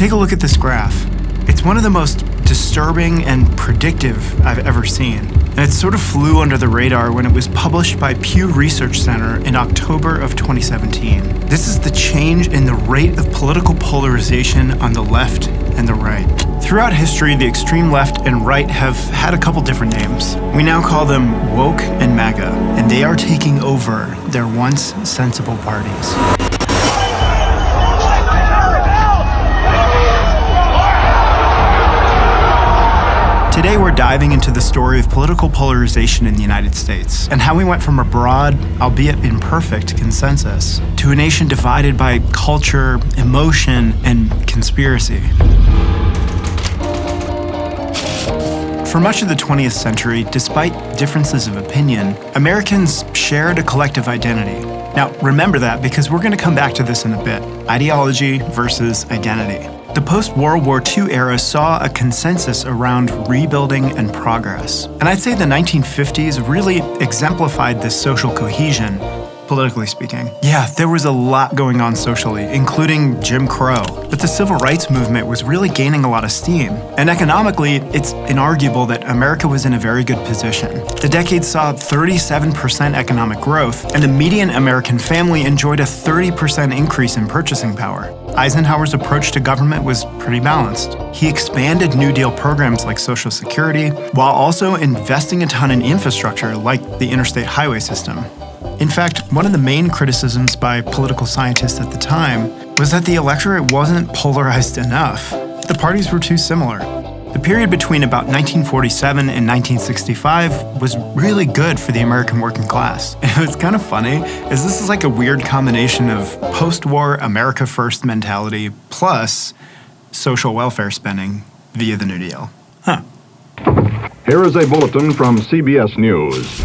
Take a look at this graph. It's one of the most disturbing and predictive I've ever seen. And it sort of flew under the radar when it was published by Pew Research Center in October of 2017. This is the change in the rate of political polarization on the left and the right. Throughout history, the extreme left and right have had a couple different names. We now call them woke and MAGA, and they are taking over their once sensible parties. Today we're diving into the story of political polarization in the United States and how we went from a broad, albeit imperfect, consensus to a nation divided by culture, emotion, and conspiracy. For much of the 20th century, despite differences of opinion, Americans shared a collective identity. Now, remember that because we're going to come back to this in a bit. Ideology versus identity. The post-World War II era saw a consensus around rebuilding and progress. And I'd say the 1950s really exemplified this social cohesion, politically speaking. Yeah, there was a lot going on socially, including Jim Crow. But the civil rights movement was really gaining a lot of steam. And economically, it's inarguable that America was in a very good position. The decade saw 37% economic growth, and the median American family enjoyed a 30% increase in purchasing power. Eisenhower's approach to government was pretty balanced. He expanded New Deal programs like Social Security, while also investing a ton in infrastructure like the interstate highway system. In fact, one of the main criticisms by political scientists at the time was that the electorate wasn't polarized enough. The parties were too similar. The period between about 1947 and 1965 was really good for the American working class. And what's kind of funny is this is like a weird combination of post-war America First mentality plus social welfare spending via the New Deal. Here is a bulletin from CBS News.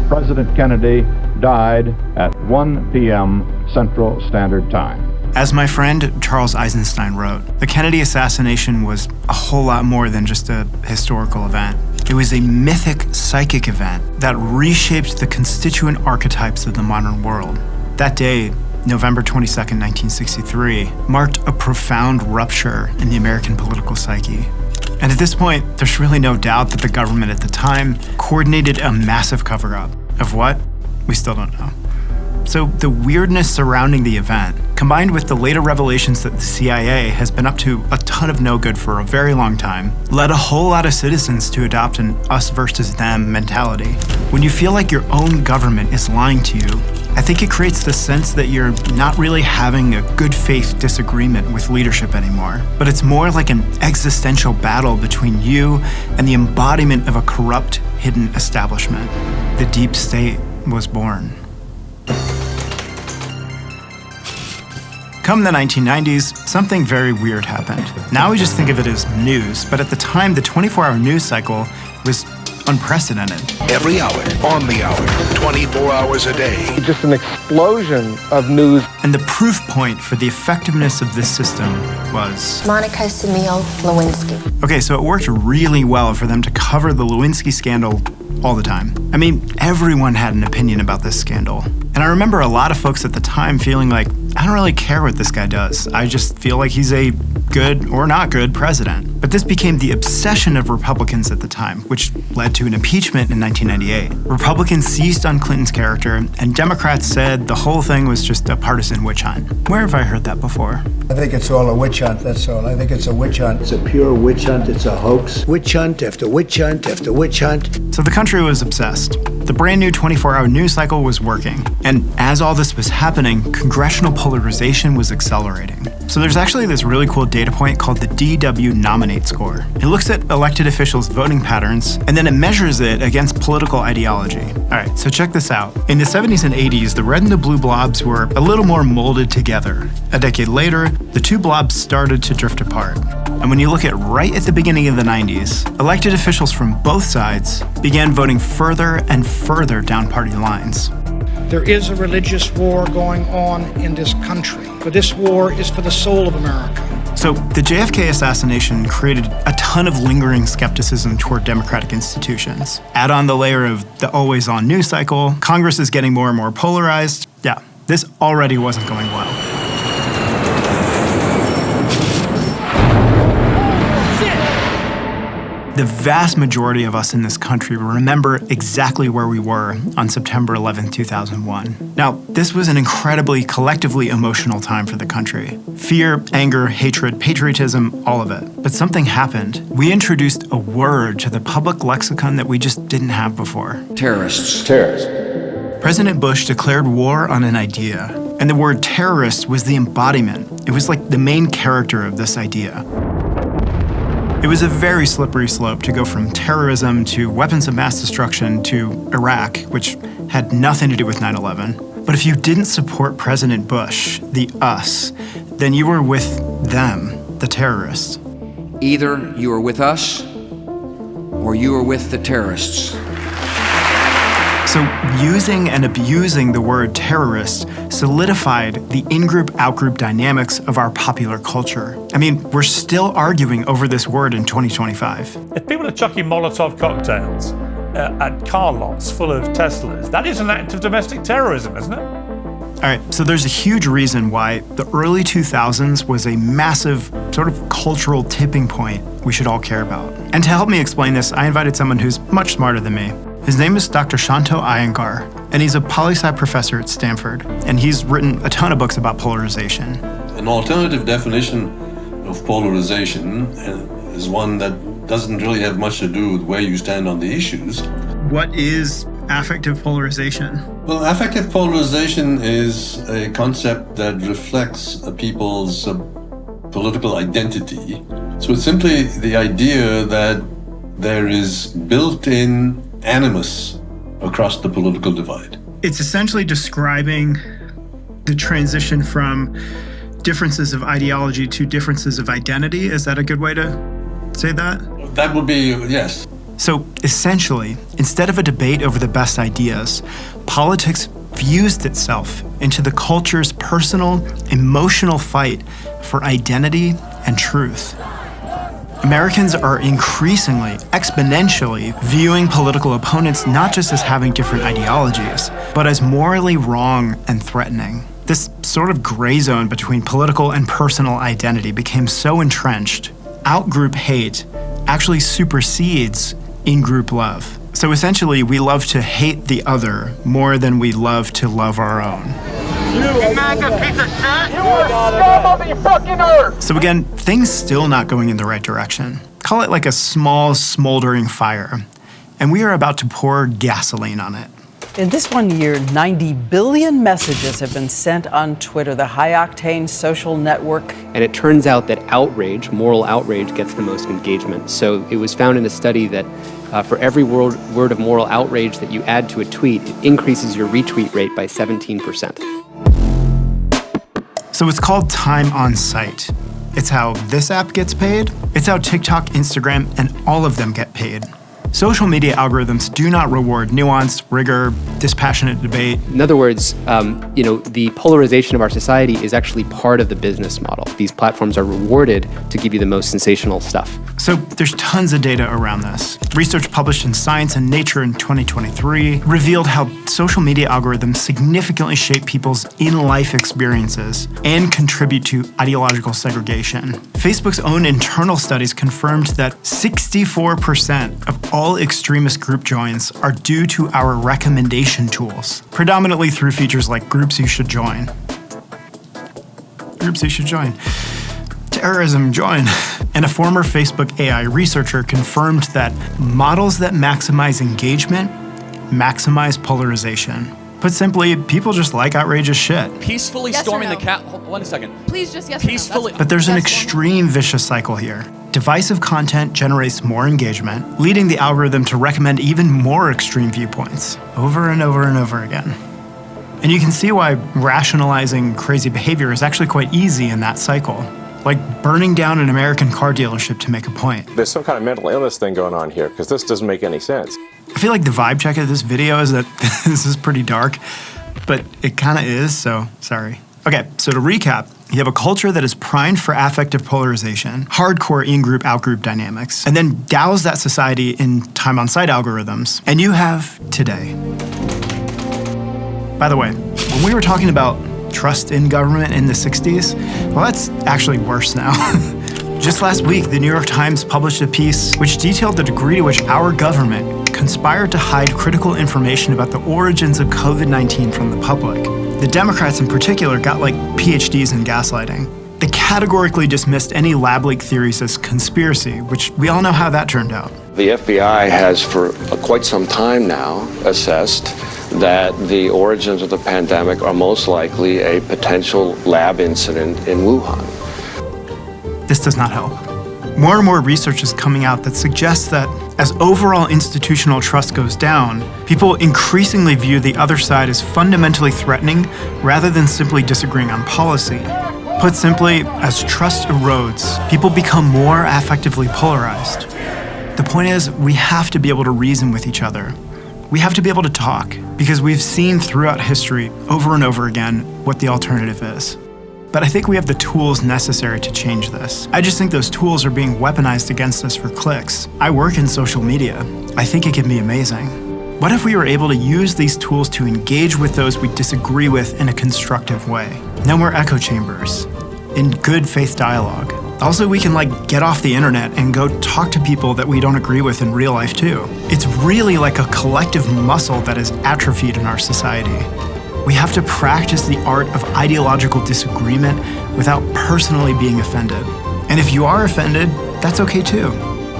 President Kennedy died at 1 p.m. Central Standard Time. As my friend Charles Eisenstein wrote, the Kennedy assassination was a whole lot more than just a historical event. It was a mythic psychic event that reshaped the constituent archetypes of the modern world. That day, November 22nd, 1963, marked a profound rupture in the American political psyche. And at this point, there's really no doubt that the government at the time coordinated a massive cover-up. Of what? We still don't know. So the weirdness surrounding the event, combined with the later revelations that the CIA has been up to a ton of no good for a very long time, led a whole lot of citizens to adopt an us versus them mentality. When you feel like your own government is lying to you, I think it creates the sense that you're not really having a good faith disagreement with leadership anymore, but it's more like an existential battle between you and the embodiment of a corrupt, hidden establishment. The deep state was born. Come the 1990s, something very weird happened. Now we just think of it as news, but at the time, the 24-hour news cycle was unprecedented. Every hour, on the hour, 24 hours a day. Just an explosion of news. And the proof point for the effectiveness of this system was Monica Semil Lewinsky. Okay, so it worked really well for them to cover the Lewinsky scandal all the time. I mean, everyone had an opinion about this scandal. And I remember a lot of folks at the time feeling like, I don't really care what this guy does. I just feel like he's a good or not good president. But this became the obsession of Republicans at the time, which led to an impeachment in 1998. Republicans seized on Clinton's character, and Democrats said the whole thing was just a partisan witch hunt. Where have I heard that before? I think it's all a witch hunt, that's all. I think it's a witch hunt. It's a pure witch hunt, it's a hoax. Witch hunt after witch hunt after witch hunt. So the country was obsessed. The brand new 24-hour news cycle was working. And as all this was happening, congressional polarization was accelerating. So there's actually this really cool data point called the DW Nominate Score. It looks at elected officials' voting patterns, and then it measures it against political ideology. All right, so check this out. In the 70s and 80s, the red and the blue blobs were a little more molded together. A decade later, the two blobs started to drift apart. And when you look at right at the beginning of the 90s, elected officials from both sides began voting further and further down party lines. There is a religious war going on in this country, but this war is for the soul of America. So the JFK assassination created a ton of lingering skepticism toward democratic institutions. Add on the layer of the always-on news cycle, Congress is getting more and more polarized. Yeah, this already wasn't going well. the vast majority of us in this country remember exactly where we were on September 11, 2001. Now, this was an incredibly collectively emotional time for the country. Fear, anger, hatred, patriotism, all of it. But something happened. We introduced a word to the public lexicon that we just didn't have before. Terrorists. President Bush declared war on an idea, and the word terrorist was the embodiment. It was like the main character of this idea. It was a very slippery slope to go from terrorism to weapons of mass destruction to Iraq, which had nothing to do with 9/11. But if you didn't support President Bush, the us, then you were with them, the terrorists. Either you are with us or you are with the terrorists. So using and abusing the word terrorist solidified the in-group, out-group dynamics of our popular culture. I mean, we're still arguing over this word in 2025. If people are chucking Molotov cocktails at car lots full of Teslas, that is an act of domestic terrorism, isn't it? All right, so there's a huge reason why the early 2000s was a massive sort of cultural tipping point we should all care about. And to help me explain this, I invited someone who's much smarter than me. His name is Dr. Shanto Iyengar, and he's a poli-sci professor at Stanford, and he's written a ton of books about polarization. An alternative definition of polarization is one that doesn't really have much to do with where you stand on the issues. What is affective polarization? Well, affective polarization is a concept that reflects a people's political identity. So it's simply the idea that there is built-in animus across the political divide. It's essentially describing the transition from differences of ideology to differences of identity. Is that a good way to say that? That would be, yes. So essentially, instead of a debate over the best ideas, politics fused itself into the culture's personal, emotional fight for identity and truth. Americans are increasingly, exponentially viewing political opponents not just as having different ideologies, but as morally wrong and threatening. This sort of gray zone between political and personal identity became so entrenched, out-group hate actually supersedes in-group love. So essentially, we love to hate the other more than we love to love our own. You MAGA piece of shit! You are scum of the fucking earth! So again, things still not going in the right direction. Call it like a small, smoldering fire. And we are about to pour gasoline on it. In this 1 year, 90 billion messages have been sent on Twitter, the high-octane social network. And it turns out that outrage, moral outrage, gets the most engagement. So it was found in a study that for every word of moral outrage that you add to a tweet, it increases your retweet rate by 17%. So it's called time on site. It's how this app gets paid. It's how TikTok, Instagram, and all of them get paid. Social media algorithms do not reward nuance, rigor, dispassionate debate. In other words, the polarization of our society is actually part of the business model. These platforms are rewarded to give you the most sensational stuff. So there's tons of data around this. Research published in Science and Nature in 2023 revealed how social media algorithms significantly shape people's in-life experiences and contribute to ideological segregation. Facebook's own internal studies confirmed that 64% of all extremist group joins are due to our recommendation tools, predominantly through features like groups you should join. Groups you should join. Terrorism, join. And a former Facebook AI researcher confirmed that models that maximize engagement maximize polarization. Put simply, people just like outrageous shit. Peacefully storming the cap. 1 second. Please just yes Peacefully. or no. But there's an extreme vicious cycle here. Divisive content generates more engagement, leading the algorithm to recommend even more extreme viewpoints over and over and over again. And you can see why rationalizing crazy behavior is actually quite easy in that cycle. Like burning down an American car dealership to make a point. There's some kind of mental illness thing going on here, because this doesn't make any sense. I feel like the vibe check of this video is that this is pretty dark, but it kind of is, so sorry. Okay, so to recap, you have a culture that is primed for affective polarization, hardcore in-group, out-group dynamics, and then douse that society in time-on-site algorithms, and you have today. By the way, when we were talking about trust in government in the 60s, well, that's actually worse now. Just last week, the New York Times published a piece which detailed the degree to which our government conspired to hide critical information about the origins of COVID-19 from the public. The Democrats in particular got like PhDs in gaslighting. They categorically dismissed any lab leak theories as conspiracy, which we all know how that turned out. The FBI has for quite some time now assessed that the origins of the pandemic are most likely a potential lab incident in Wuhan. This does not help. More and more research is coming out that suggests that as overall institutional trust goes down, people increasingly view the other side as fundamentally threatening rather than simply disagreeing on policy. Put simply, as trust erodes, people become more affectively polarized. The point is, we have to be able to reason with each other. We have to be able to talk, because we've seen throughout history, over and over again, what the alternative is. But I think we have the tools necessary to change this. I just think those tools are being weaponized against us for clicks. I work in social media. I think it can be amazing. What if we were able to use these tools to engage with those we disagree with in a constructive way? No more echo chambers, in good faith dialogue. Also, we can get off the internet and go talk to people that we don't agree with in real life too. It's really like a collective muscle that is atrophied in our society. We have to practice the art of ideological disagreement without personally being offended. And if you are offended, that's okay too.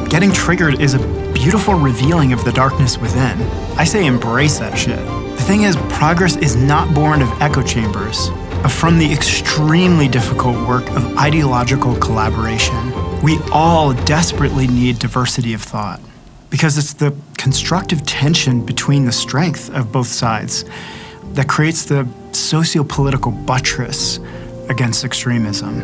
Getting triggered is a beautiful revealing of the darkness within. I say embrace that shit. The thing is, progress is not born of echo chambers, but from the extremely difficult work of ideological collaboration. We all desperately need diversity of thought, because it's the constructive tension between the strength of both sides that creates the socio-political buttress against extremism.